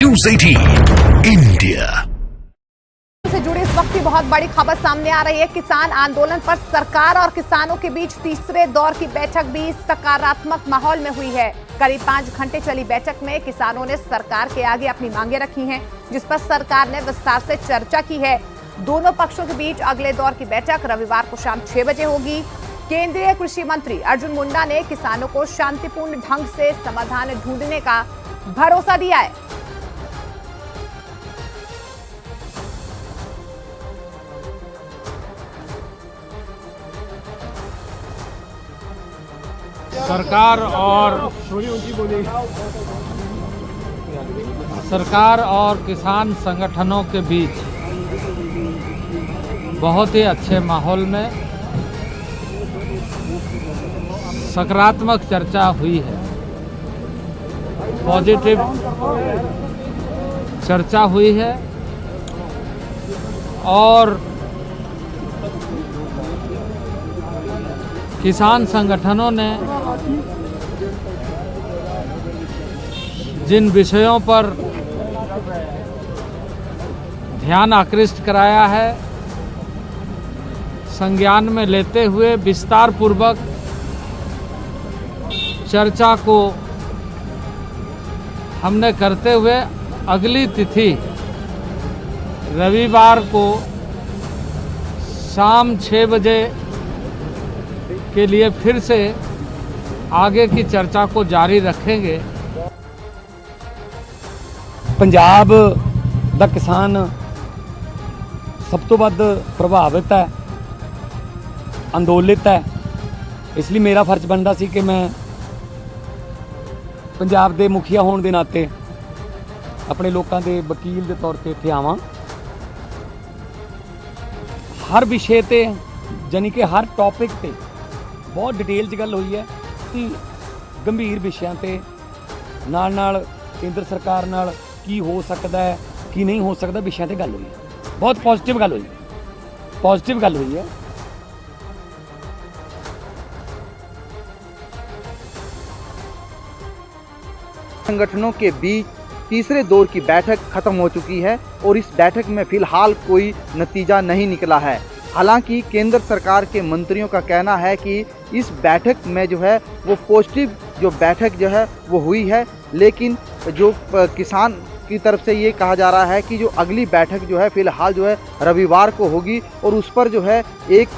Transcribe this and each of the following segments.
News 18 India से जुड़ी इस वक्त की बहुत बड़ी खबर सामने आ रही है। किसान आंदोलन पर सरकार और किसानों के बीच तीसरे दौर की बैठक भी सकारात्मक माहौल में हुई है। करीब 5 घंटे चली बैठक में किसानों ने सरकार के आगे अपनी मांगे रखी हैं, जिस पर सरकार ने विस्तार से चर्चा की है। दोनों पक्षों के बीच अगले दौर की बैठक रविवार को शाम 6 बजे होगी। केंद्रीय कृषि मंत्री अर्जुन मुंडा ने किसानों को शांतिपूर्ण ढंग से समाधान ढूंढने का भरोसा दिया है। सरकार और किसान संगठनों के बीच बहुत ही अच्छे माहौल में सकारात्मक चर्चा हुई है। पॉजिटिव चर्चा हुई है और किसान संगठनों ने जिन विषयों पर ध्यान आकृष्ट कराया है, संज्ञान में लेते हुए विस्तार पूर्वक चर्चा को हमने करते हुए अगली तिथि रविवार को शाम 6 बजे के लिए फिर से आगे की चर्चा को जारी रखेंगे। पंजाब दा किसान सब तो वध प्रभावित है, अंदोलित है। इसलिए मेरा फर्ज बनता सी कि मैं पंजाब दे मुखिया होने के नाते अपने लोगों के वकील के तौर पर इत्थे आवां। हर विषय ते यानी कि हर टॉपिक ते बहुत डिटेल च गल हुई है कि गंभीर विषयों पे नाल केंद्र सरकार नाल की हो सकता है की नहीं हो सकता विषयों पे गल हुई है। बहुत पॉजिटिव गल हुई है। संगठनों के बीच तीसरे दौर की बैठक खत्म हो चुकी है और इस बैठक में फिलहाल कोई नतीजा नहीं निकला है। हालांकि केंद्र सरकार के मंत्रियों का कहना है कि इस बैठक में जो है वो पॉजिटिव जो बैठक जो है वो हुई है, लेकिन जो किसान की तरफ से ये कहा जा रहा है कि जो अगली बैठक जो है फिलहाल जो है रविवार को होगी और उस पर जो है एक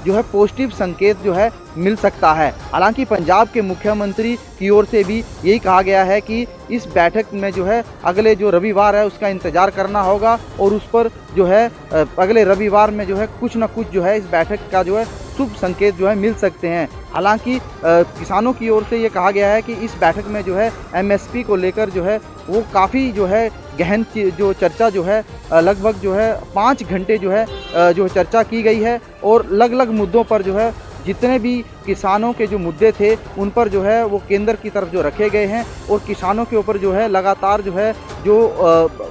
जो है पॉजिटिव संकेत जो है मिल सकता है। हालांकि पंजाब के मुख्यमंत्री की ओर से भी यही कहा गया है कि इस बैठक में जो है अगले जो रविवार है उसका इंतज़ार करना होगा और उस पर जो है अगले रविवार में जो है कुछ ना कुछ जो है इस बैठक का जो है शुभ संकेत जो है मिल सकते हैं। हालांकि किसानों की ओर से ये कहा गया है कि इस बैठक में जो है एमएसपी को लेकर जो है वो काफ़ी जो है गहन जो चर्चा जो है लगभग जो है 5 घंटे जो है जो चर्चा की गई है और अलग अलग मुद्दों पर जो है जितने भी किसानों के जो मुद्दे थे उन पर जो है वो केंद्र की तरफ जो रखे गए हैं और किसानों के ऊपर जो है लगातार जो है जो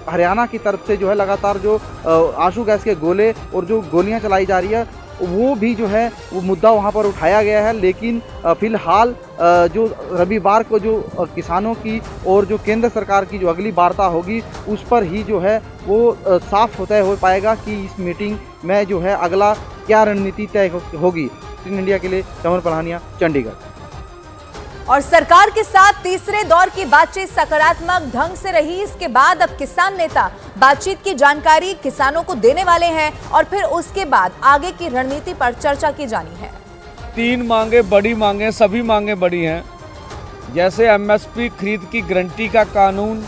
हरियाणा की तरफ से जो है लगातार जो आंसू गैस के गोले और जो गोलियां चलाई जा रही है वो भी जो है वो मुद्दा वहाँ पर उठाया गया है। लेकिन फिलहाल जो रविवार को जो किसानों की और जो केंद्र सरकार की जो अगली वार्ता होगी उस पर ही जो है वो साफ होता हो पाएगा कि इस मीटिंग में जो है अगला क्या रणनीति तय होगी। इंडिया के लिए चमन पलानिया, चंडीगढ़। और सरकार के साथ तीसरे दौर की बातचीत सकारात्मक ढंग से रही। इसके बाद अब किसान नेता बातचीत की जानकारी किसानों को देने वाले हैं और फिर उसके बाद आगे की रणनीति पर चर्चा की जानी है। 3 मांगे बड़ी मांगे, सभी मांगे बड़ी हैं, जैसे एमएसपी खरीद की गारंटी का कानून,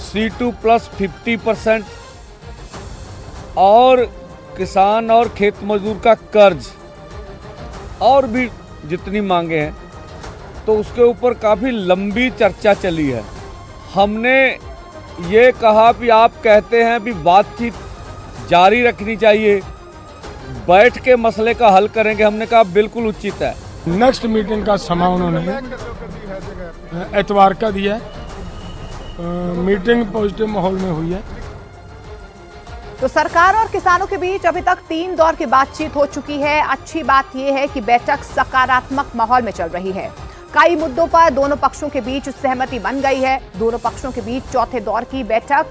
C2 प्लस 50% और किसान और खेत मजदूर का कर्ज और भी जितनी मांगे हैं, तो उसके ऊपर काफ़ी लंबी चर्चा चली है। हमने ये कहा कि आप कहते हैं कि बातचीत जारी रखनी चाहिए, बैठ के मसले का हल करेंगे। हमने कहा बिल्कुल उचित है। नेक्स्ट मीटिंग का समय उन्होंने एतवार का दिया है। मीटिंग पॉजिटिव माहौल में हुई है। तो सरकार और किसानों के बीच अभी तक 3 दौर की बातचीत हो चुकी है। अच्छी बात यह है कि बैठक सकारात्मक माहौल में चल रही है। कई मुद्दों पर दोनों पक्षों के बीच सहमति बन गई है। दोनों पक्षों के बीच चौथे दौर की बैठक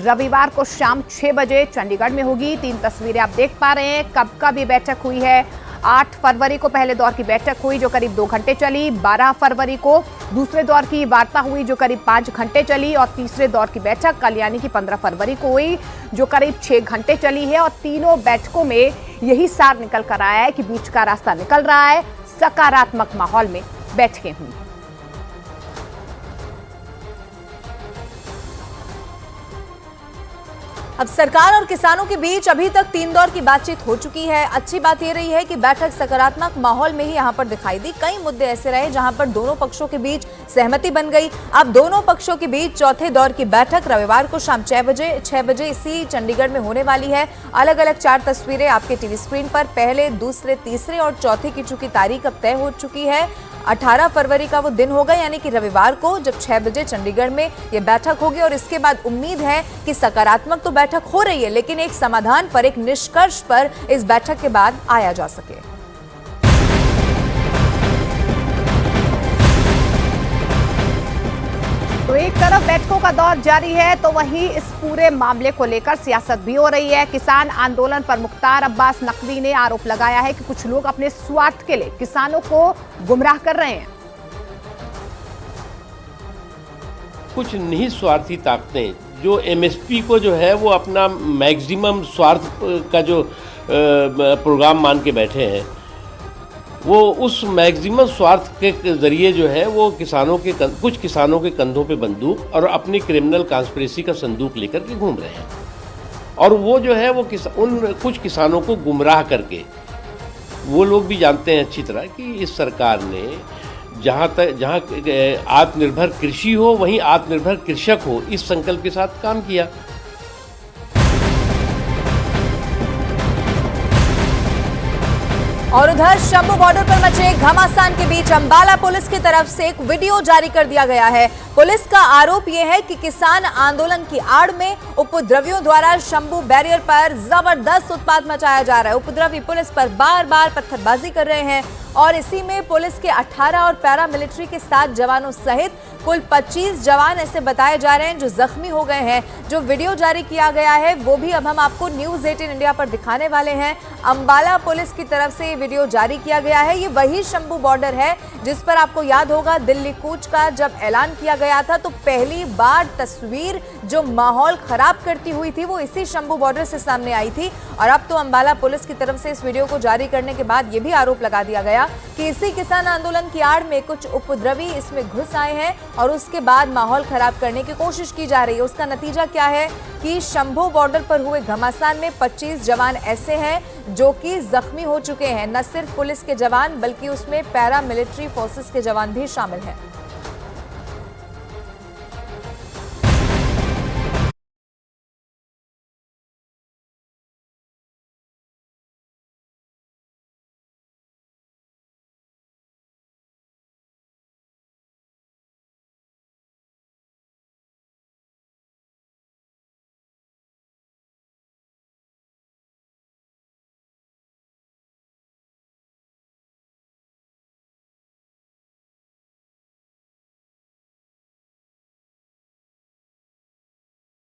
रविवार को शाम 6 बजे चंडीगढ़ में होगी। 3 तस्वीरें आप देख पा रहे हैं कब कब ये बैठक हुई है। 8 फरवरी को पहले दौर की बैठक हुई जो करीब 2 घंटे चली। 12 फरवरी को दूसरे दौर की वार्ता हुई जो करीब 5 घंटे चली। और तीसरे दौर की बैठक कल यानी कि 15 फरवरी को हुई जो करीब 6 घंटे चली है। और तीनों बैठकों में यही सार निकल कर आया है कि बीच का रास्ता निकल रहा है, सकारात्मक माहौल में बैठकें हुई। अब सरकार और किसानों के बीच अभी तक 3 दौर की बातचीत हो चुकी है। अच्छी बात यह रही है कि बैठक सकारात्मक माहौल में ही यहां पर दिखाई दी। कई मुद्दे ऐसे रहे जहां पर दोनों पक्षों के बीच सहमति बन गई। अब दोनों पक्षों के बीच चौथे दौर की बैठक रविवार को शाम 6 बजे इसी चंडीगढ़ में होने वाली है। अलग अलग 4 तस्वीरें आपके टीवी स्क्रीन पर। पहले, दूसरे, तीसरे और चौथे की चूंकि तारीख अब तय हो चुकी है। 18 फरवरी का वो दिन होगा यानी कि रविवार को जब 6 बजे चंडीगढ़ में ये बैठक होगी। और इसके बाद उम्मीद है कि सकारात्मक तो बैठक हो रही है लेकिन एक समाधान पर, एक निष्कर्ष पर इस बैठक के बाद आया जा सके। तो एक तरफ बैठकों का दौर जारी है तो वहीं इस पूरे मामले को लेकर सियासत भी हो रही है। किसान आंदोलन पर मुख्तार अब्बास नकवी ने आरोप लगाया है कि कुछ लोग अपने स्वार्थ के लिए किसानों को गुमराह कर रहे हैं। कुछ निहित स्वार्थी ताकतें जो एमएसपी को जो है वो अपना मैक्सिमम स्वार्थ का जो प्रोग्राम मान के बैठे हैं, वो उस मैक्सिमम स्वार्थ के जरिए जो है वो कुछ किसानों के कंधों पे बंदूक और अपनी क्रिमिनल कॉन्स्पिरेसी का संदूक लेकर के घूम रहे हैं। और वो जो है वो उन कुछ किसानों को गुमराह करके, वो लोग भी जानते हैं अच्छी तरह कि इस सरकार ने जहाँ आत्मनिर्भर कृषि हो वहीं आत्मनिर्भर कृषक हो, इस संकल्प के साथ काम किया। और उधर शंभू बॉर्डर पर मचे घमासान के बीच अंबाला पुलिस की तरफ से एक वीडियो जारी कर दिया गया है। पुलिस का आरोप यह है कि किसान आंदोलन की आड़ में उपद्रवियों द्वारा शंभू बैरियर पर जबरदस्त उत्पात मचाया जा रहा है। उपद्रवी पुलिस पर बार बार पत्थरबाजी कर रहे हैं और इसी में पुलिस के 18 और पैरामिलिट्री के 7 जवानों सहित कुल 25 जवान ऐसे बताए जा रहे हैं जो जख्मी हो गए हैं। जो वीडियो जारी किया गया है वो भी अब हम आपको न्यूज़ 18 इंडिया पर दिखाने वाले हैं। अंबाला पुलिस की तरफ से ये वीडियो जारी किया गया है। ये वही शंभू बॉर्डर है जिस पर आपको याद होगा दिल्ली कूच का जब ऐलान किया गया था तो पहली बार तस्वीर जो माहौल खराब करती हुई थी वो इसी शंभू बॉर्डर से सामने आई थी। और अब तो अंबाला पुलिस की तरफ से इस वीडियो को जारी करने के बाद ये भी आरोप लगा दिया गया कि इसी किसान आंदोलन की आड़ में कुछ उपद्रवी इसमें घुस आए हैं और उसके बाद माहौल खराब करने की कोशिश की जा रही है। उसका नतीजा क्या है कि शंभू बॉर्डर पर हुए घमासान में 25 जवान ऐसे हैं जो कि जख्मी हो चुके हैं। न सिर्फ पुलिस के जवान बल्कि उसमें पैरामिलिट्री फोर्सेस के जवान भी शामिल हैं।